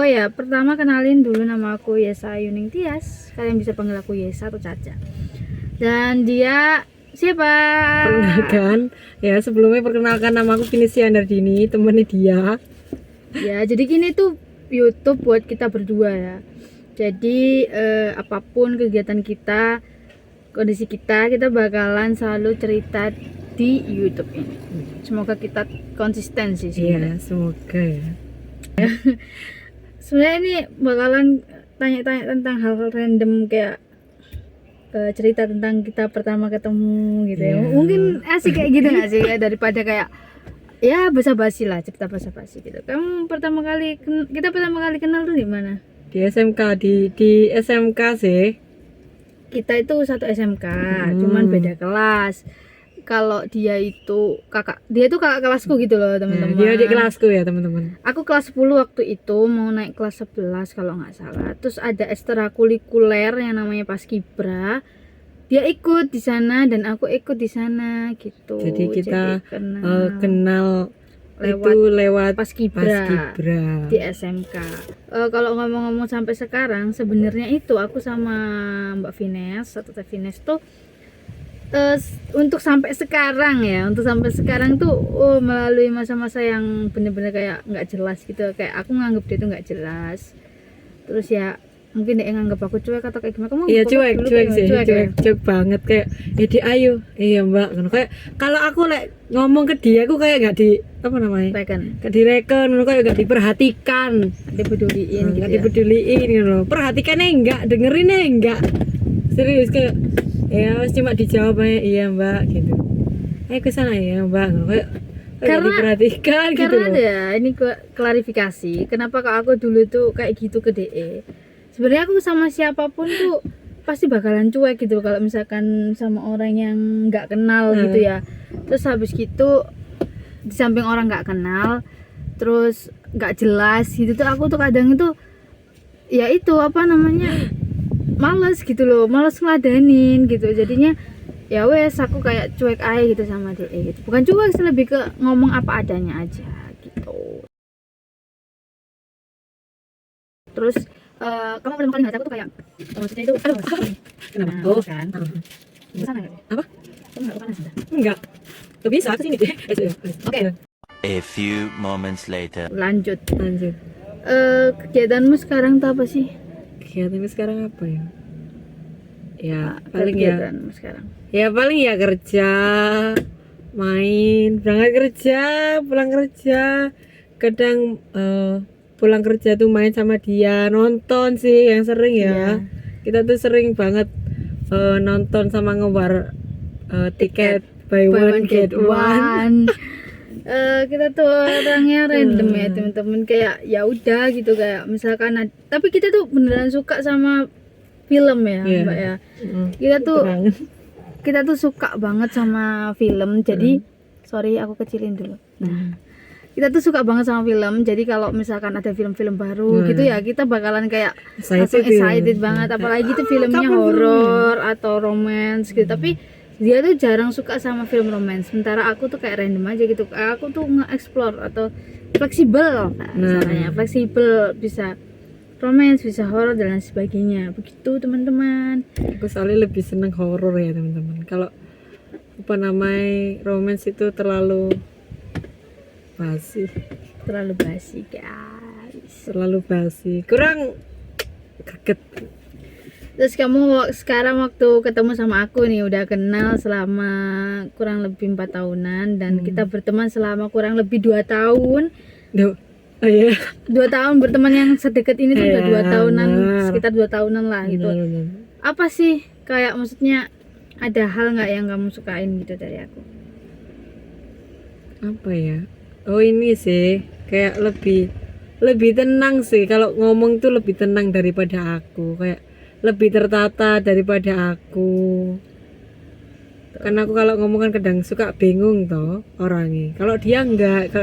ya, pertama kenalin dulu, nama aku Yesa Yuning Tias. Kalian bisa panggil aku Yesa atau Caca. Dan dia siapa? Perkenalkan, ya sebelumnya perkenalkan nama aku Vinisia Andardini, temennya dia. Ya, jadi gini tuh YouTube buat kita berdua ya. Jadi apapun kegiatan kita, kondisi kita bakalan selalu cerita di YouTube ini. Semoga kita konsisten sih Iya, sebenarnya. semoga ya. Sebenarnya ini bakalan tanya-tanya tentang hal-hal random kayak cerita tentang kita pertama ketemu gitu ya. Iya. Mungkin asik kayak gitu nggak sih ya, daripada kayak ya basa-basi lah, cerita basa-basi gitu. Kita pertama kali kenal tuh di mana? Di SMK, di SMK sih. Kita itu satu SMK, cuman beda kelas. Kalau dia itu kakak kelasku gitu loh teman-teman. Dia di kelasku ya teman-teman. Aku kelas 10 waktu itu, mau naik kelas 11 kalau nggak salah. Terus ada ekstrakurikuler yang namanya Paskibra. Dia ikut di sana dan aku ikut di sana gitu. Jadi kita kenal lewat Paskibra di SMK. Kalau ngomong-ngomong sampai sekarang, sebenarnya itu aku sama Mbak Vines atau Teh Vines tuh untuk sampai sekarang tuh melalui masa-masa yang bener-bener kayak nggak jelas gitu. Kayak aku nganggep dia tuh nggak jelas. Terus ya mungkin dia nganggep aku cuek atau kayak gimana. Kamu iya cuek banget kayak di ayo iya mbak kayak kalau aku ngomong ke dia aku kayak nggak di apa namanya nggak direken kayak nggak diperhatikan dipeduliin gitu nggak dipeduliin gitu loh, perhatikannya enggak, dengerinnya enggak, serius kayak ya cuma dijawab aja iya mbak gitu, ke sana ya mbak kayak karena diperhatikan gitu karena loh. ada ini klarifikasi kenapa kak aku dulu tuh kayak gitu ke DE. Sebenarnya aku sama siapapun tuh pasti bakalan cuek gitu kalau misalkan sama orang yang nggak kenal gitu ya. Terus habis gitu di samping orang nggak kenal, terus nggak jelas gitu tuh aku tuh kadang itu ya itu apa namanya males gitu loh, males ngeladenin gitu. Jadinya ya wes aku kayak cuek aja gitu sama dia gitu. Bukan cuek sih, lebih ke ngomong apa adanya aja gitu. Terus kamu pertama kali ngajak aku tuh kayak maksudnya itu aduh Kenapa? Nah, Oh kan kesana nggak sih? apa? Kamu nggak panas ya? Enggak, tuh bisa kesini deh. Oke. A few moments later. Lanjut. Lanjut. Kegiatanmu sekarang tuh apa sih? Kegiatannya sekarang apa ya? Ya Apa paling ya. kegiatanmu sekarang? Ya paling ya kerja, main, berangkat kerja, pulang kerja. Kadang pulang kerja tuh main sama dia, nonton sih yang sering ya. Iya. Kita tuh sering banget nonton sama ngebar tiket buy one get one. Kita tuh orangnya random ya teman-teman, kayak ya udah gitu, kayak misalkan tapi kita tuh beneran suka sama film ya mbak ya. Kita tuh suka banget sama film, jadi sorry aku kecilin dulu. Kita tuh suka banget sama film, jadi kalau misalkan ada film-film baru gitu ya kita bakalan kayak langsung excited banget, apalagi tuh filmnya horor atau romance gitu. Tapi dia tuh jarang suka sama film romance, sementara aku tuh kayak random aja gitu. Aku tuh nge-explore atau fleksibel, misalnya fleksibel, bisa romance, bisa horor dan lain sebagainya begitu teman-teman. Aku soalnya lebih seneng horor ya teman-teman. Kalau apa namanya romance itu terlalu basi Guys, terlalu basi, kurang greget. terus kamu sekarang waktu ketemu sama aku nih udah kenal selama kurang lebih 4 tahunan dan kita berteman selama kurang lebih 2 tahun. Duh, oh iya. 2 tahun berteman yang sedekat ini tuh udah 2 tahunan, benar. sekitar 2 tahunan lah gitu. Benar. Apa sih kayak maksudnya ada hal nggak yang kamu sukain gitu dari aku? Apa ya? Oh ini sih kayak lebih tenang sih, kalau ngomong tuh lebih tenang daripada aku, kayak lebih tertata daripada aku. Karena aku kalau ngomong kan kadang suka bingung toh orangnya. Kalau dia enggak,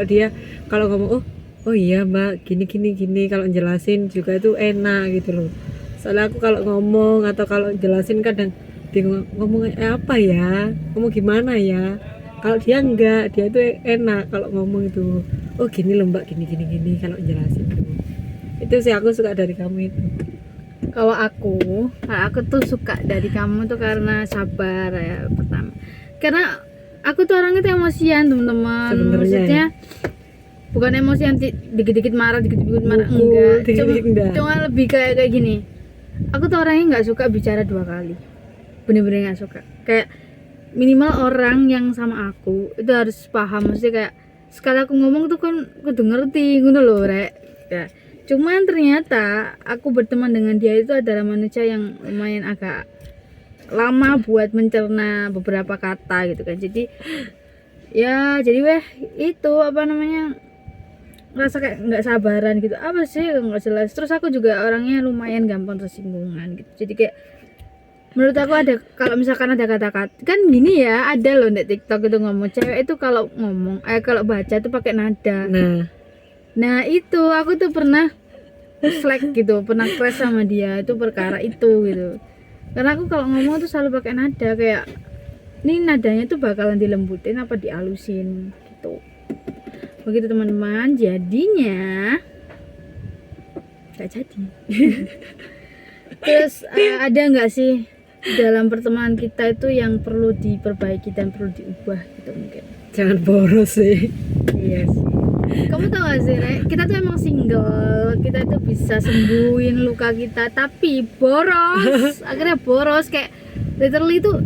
kalau ngomong oh iya mbak gini, kalau jelasin juga itu enak gitu loh. Soalnya aku kalau ngomong atau kalau jelasin kadang bingung ngomong apa ya, ngomong gimana ya. Kalau dia enggak, dia tuh enak kalau ngomong itu. Oh gini loh mbak, gini kalau jelasin tuh. Itu sih aku suka dari kamu itu. Kalau aku tuh suka dari kamu tuh karena sabar ya pertama. Karena aku tuh orangnya tuh emosian teman-teman. Sebenarnya Maksudnya bukan emosian dikit-dikit marah, dikit-dikit marah Mukul, enggak. dikit-dikit enggak. Cuma lebih kayak gini. Aku tuh orangnya nggak suka bicara 2 kali. Bener-bener nggak suka. Kayak minimal orang yang sama aku itu harus paham. Maksudnya kayak sekali aku ngomong tuh kan kudu ngerti ngono lho rek. Ya. Cuman ternyata aku berteman dengan dia itu adalah manusia yang lumayan agak lama buat mencerna beberapa kata gitu kan. Jadi ya jadi itu apa namanya, ngerasa kayak nggak sabaran gitu, apa sih nggak jelas. Terus aku juga orangnya lumayan gampang tersinggungan gitu. Jadi kayak menurut aku ada, kalau misalkan ada kata-kata kan gini ya, ada loh di TikTok itu ngomong cewek itu kalau ngomong kalau baca itu pakai nada. Nah itu aku tuh pernah slack gitu, pernah crash sama dia itu perkara itu gitu. Karena aku kalau ngomong tuh selalu pakai nada, kayak ini nadanya tuh bakalan dilembutin apa dialusin gitu. Begitu teman-teman, jadinya gak jadi. Terus ada nggak sih dalam pertemanan kita itu yang perlu diperbaiki dan perlu diubah gitu mungkin? Jangan boros sih. Iya sih. Kamu tahu gak sih, Rek? Kita tuh emang single, kita tuh bisa sembuhin luka kita, tapi boros. Akhirnya boros, kayak literally tuh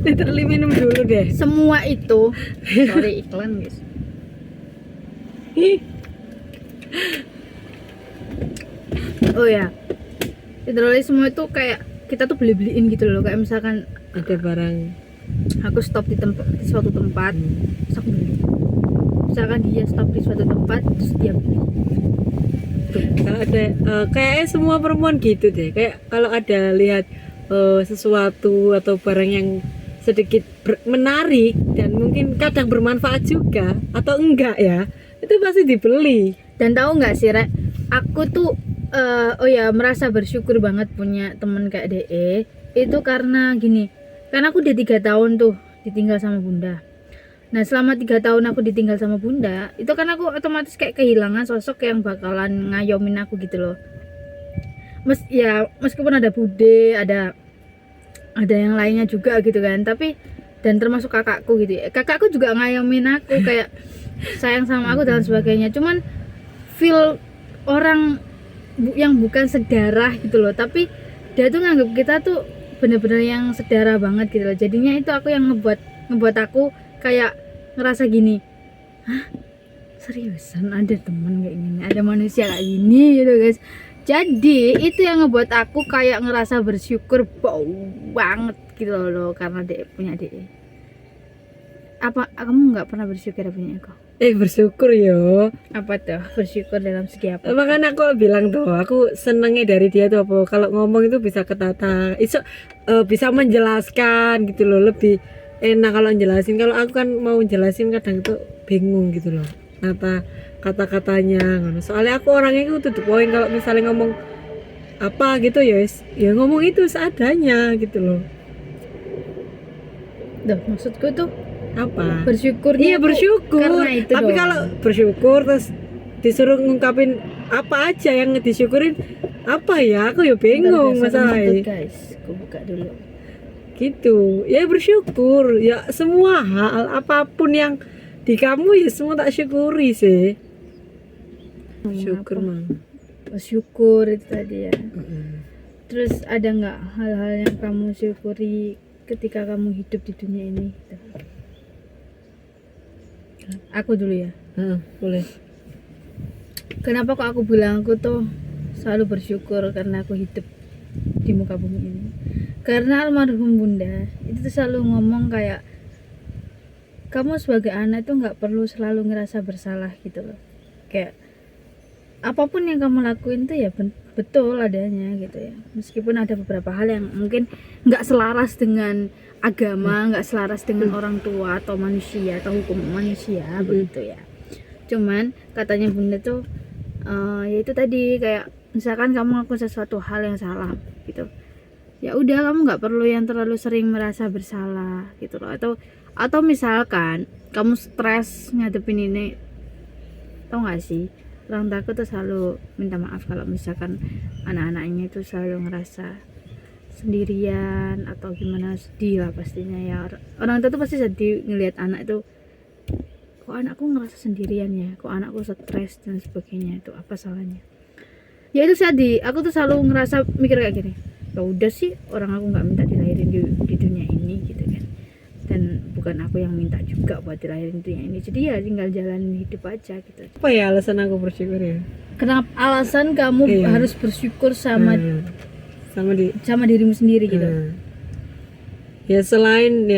literally minum dulu deh. semua itu sorry iklan guys. Oh ya, literally semua itu kayak kita tuh beli-beliin gitu loh. Kayak misalkan Ada barang aku stop di suatu tempat, terus aku beli. Misalkan dia stop di suatu tempat, terus dia beli. kalau ada kayaknya semua perempuan gitu deh. Kayak kalau ada lihat sesuatu atau barang yang sedikit menarik dan mungkin kadang bermanfaat juga atau enggak ya, itu pasti dibeli. Dan tahu nggak sih, Rek? Aku tuh oh ya merasa bersyukur banget punya temen kayak DE. Itu karena gini, karena aku udah 3 tahun tuh ditinggal sama bunda. Nah selama 3 tahun aku ditinggal sama bunda, itu kan aku otomatis kayak kehilangan sosok yang bakalan ngayomin aku gitu loh. Meskipun ada bude, ada yang lainnya juga gitu kan, tapi dan termasuk kakakku gitu ya. Kakakku juga ngayomin aku, kayak sayang sama aku dan sebagainya. Cuman feel orang yang bukan sedarah gitu loh, tapi dia tuh nganggap kita tuh bener-bener yang sedarah banget gitu loh. Jadinya itu aku yang ngebuat aku kayak ngerasa gini, hah seriusan ada temen kayak gini, ada manusia kayak gini gitu guys. Jadi itu yang ngebuat aku kayak ngerasa bersyukur banget gitu loh karena dia punya DE. Apa kamu nggak pernah bersyukur punya aku? Bersyukur yo. Apa tuh bersyukur dalam segi apa? Makanya aku bilang tuh, aku senengnya dari dia tuh apa, kalau ngomong itu bisa ketata, bisa menjelaskan gitu loh, lebih enak kalau jelasin. Kalau aku kan mau jelasin kadang tuh bingung gitu loh kata-katanya. Soalnya aku orangnya itu to the point, kalau misalnya ngomong apa gitu ya ngomong itu seadanya gitu loh. Maksudku tuh Apa? bersyukurnya Iya bersyukur. karena itu Tapi doang. kalau bersyukur terus disuruh ngungkapin apa aja yang disyukurin apa ya, aku ya bingung masalahnya. Guys, aku buka dulu. Gitu ya, bersyukur ya, semua hal apapun yang di kamu ya semua tak syukuri sih. Syukur mah. Bersyukur itu tadi ya. Terus ada nggak hal-hal yang kamu syukuri ketika kamu hidup di dunia ini? Aku dulu ya. Boleh. Kenapa kok aku bilang aku tuh selalu bersyukur karena aku hidup di muka bumi ini? Karena almarhum bunda itu tuh selalu ngomong kayak, kamu sebagai anak tuh nggak perlu selalu ngerasa bersalah gitu loh. Kayak apapun yang kamu lakuin tuh ya betul adanya gitu ya. Meskipun ada beberapa hal yang mungkin nggak selaras dengan agama, nggak selaras dengan orang tua atau manusia atau hukum manusia begitu ya. Cuman katanya bunda tuh ya itu tadi, kayak misalkan kamu ngelakuin sesuatu hal yang salah gitu, ya udah kamu nggak perlu yang terlalu sering merasa bersalah gitu loh. Atau misalkan kamu stres ngadepin ini, tau gak sih, orang tua aku tuh selalu minta maaf kalau misalkan anak-anaknya itu selalu ngerasa sendirian atau gimana, sedih lah pastinya ya. Orang tua tuh pasti sedih ngelihat anak itu, kok anakku ngerasa sendirian ya, kok anakku stres dan sebagainya, itu apa salahnya. Ya itu sedih, aku tuh selalu ngerasa mikir kayak gini, ya udah sih, orang aku nggak minta dilahirin di dunia ini gitu kan, dan bukan aku yang minta juga buat dilahirin di dunia ini, jadi ya tinggal jalanin hidup aja gitu. Apa ya alasan aku bersyukur ya? Kenapa alasan kamu Iya. harus bersyukur sama Sama dirimu sendiri gitu? Ya selain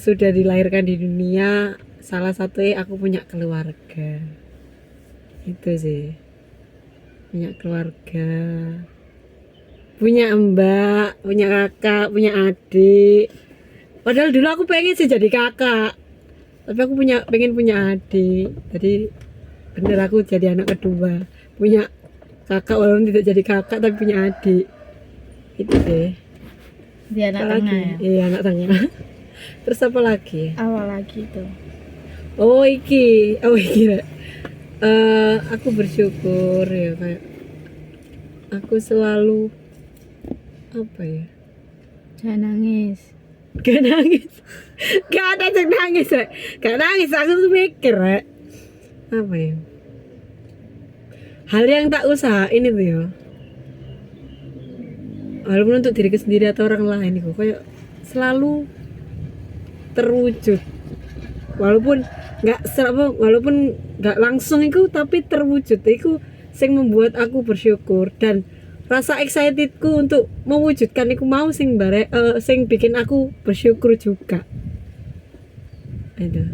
sudah dilahirkan di dunia, salah satunya aku punya keluarga. Itu sih, punya keluarga, punya mbak, punya kakak, punya adik. Padahal dulu aku pengen sih jadi kakak, tapi aku pengen punya adik. Jadi bener aku jadi anak kedua, punya kakak walaupun tidak jadi kakak tapi punya adik. Itu deh. Dia anak Apa tengah lagi? ya? Iya, anak tengah. Terus apa lagi? Awal lagi tuh. Oh iki Rek. Aku bersyukur ya, kayak aku selalu apa ya? Jangan nangis. Gak nangis. Gak ada yang nangis, Rek. Gak nangis, aku tuh mikir, Rek. Apa ya? Hal yang tak usahain itu ya. Walaupun untuk diriku sendiri atau orang lain itu kayak selalu terwujud. Walaupun nggak langsung itu, tapi terwujud. Itu sing membuat aku bersyukur, dan rasa excitedku untuk mewujudkan itu mau sing bikin aku bersyukur juga. Itu.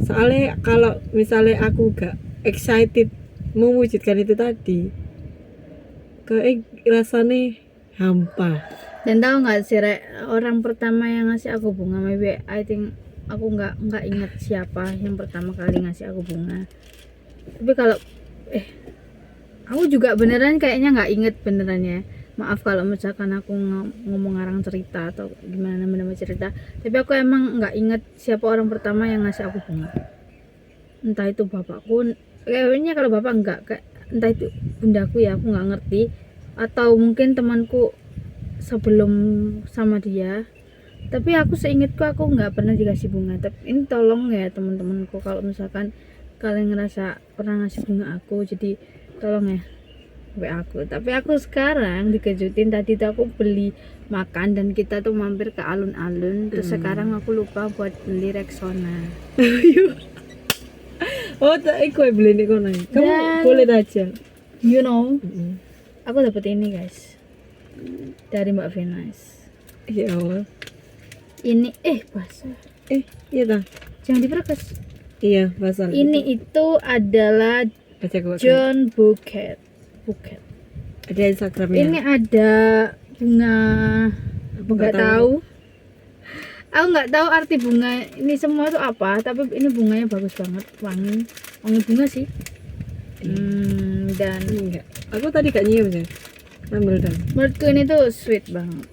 Soalnya kalau misalnya aku gak excited mewujudkan itu tadi, kayak rasanya hampa. Dan tahu nggak sih, Rek, orang pertama yang ngasih aku bunga, maybe I think aku nggak ingat siapa yang pertama kali ngasih aku bunga. Tapi kalau aku juga beneran kayaknya nggak inget beneran ya. Maaf kalau misalkan aku ngomong ngarang cerita atau gimana nama cerita. Tapi aku emang nggak inget siapa orang pertama yang ngasih aku bunga. Entah itu bapakku, kayaknya kalau bapak enggak, kayak entah itu bundaku ya, aku nggak ngerti. Atau mungkin temanku sebelum sama dia. Tapi aku seingatku aku nggak pernah dikasih bunga. Tapi ini tolong ya teman-temanku, kalau misalkan kalian ngerasa pernah ngasih bunga aku, jadi tolong ya WA aku. Tapi aku sekarang dikejutin, tadi tuh aku beli makan dan kita tuh mampir ke alun-alun, terus sekarang aku lupa buat beli Rexona. Oh, tak ikut beli nih kono. Kamu Dan- boleh aja. You know, aku dapet ini guys dari Mbak Venus. Ya Allah. Ini basah. Iya dah. Jangan diperkes. Iya, basah. Ini itu adalah baca gua. John Bouquet. Ada Instagramnya. Ini ada bunga, Aku nggak tahu. Aku nggak tahu arti bunga ini semua itu apa, tapi ini bunganya bagus banget, wangi bunga sih. Dan Enggak. Aku tadi gak nyium sih. Ambil dah. menurutku ini tuh sweet banget.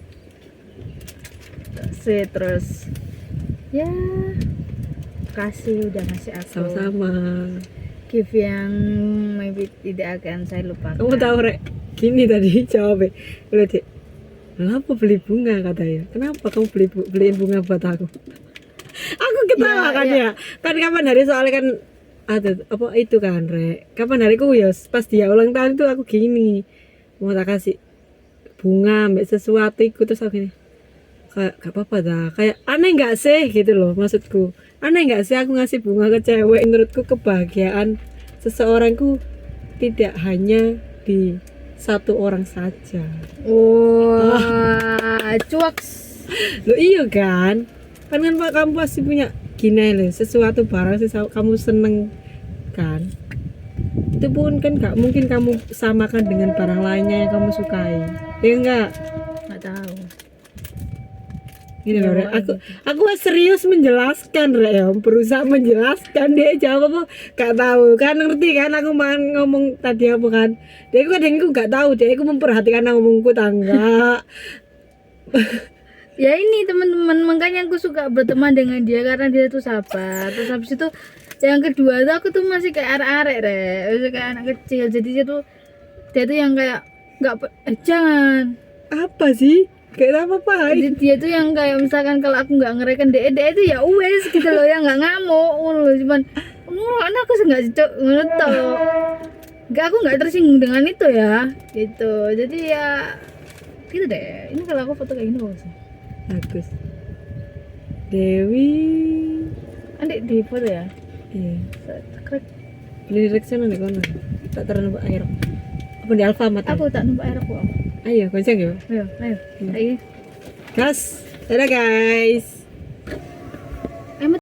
Sweet, terus ya kasih udah ngasih aku Sama-sama. gift yang maybe tidak akan saya lupakan. Kamu tahu Rek? Gini tadi jawabnya. Udah Dek. Kenapa beli bunga katanya? Kenapa kamu beliin bunga buat aku? Aku ketawa kan ya. Kan kapan hari soalnya kan ada apa itu kan Rek. Kapan hariku ya pas dia ulang tahun itu aku gini. Mau tak kasih bunga mbak sesuatu itu, terus aku gini. Kayak gak apa-apa dah. Kayak aneh gak sih gitu loh maksudku. Aneh gak sih aku ngasih bunga ke cewek? Menurutku kebahagiaan seseorangku tidak hanya di satu orang saja. Wah, cuaks. Loh iya kan? Kan Pak kamu pasti punya gini loh, sesuatu barang kamu seneng kan? Itu pun kan gak mungkin kamu samakan dengan barang lainnya yang kamu sukai. Ya enggak? Nggak tahu. Gini loh, Rek. Aku serius menjelaskan, Rek, ya. Berusaha menjelaskan, dia jawab apa gak tahu kan, ngerti kan aku ngomong tadi apa kan, dia aku kadang aku gak tahu, dia aku memperhatikan ngomongku tangga. Ya ini teman-teman, makanya aku suka berteman dengan dia karena dia tuh sabar. Terus habis itu yang kedua tuh aku tuh masih kayak arek-arek deh, masih kayak anak kecil. Jadi dia tuh yang kayak jangan. Apa sih? Kayak apa Pak? Jadi dia tuh yang kayak misalkan kalau aku nggak ngereken dia itu ya wes gitu loh, yang nggak ngamuk ngono loh, cuman anak aku nggak cocok ngono toh. Aku nggak tersinggung dengan itu ya, gitu. Jadi ya gitu deh. Ini kalau aku foto kayak gini bagus. Bagus. Dewi. Adik di foto ya. Iya. Keren. Beli direksi nih kono. Tak terus numpak air. Apa di Alfamart? Aku tak numpak air aku. Ayo, gonceng ya. Ayo. Ayo. Gas. Dadah guys.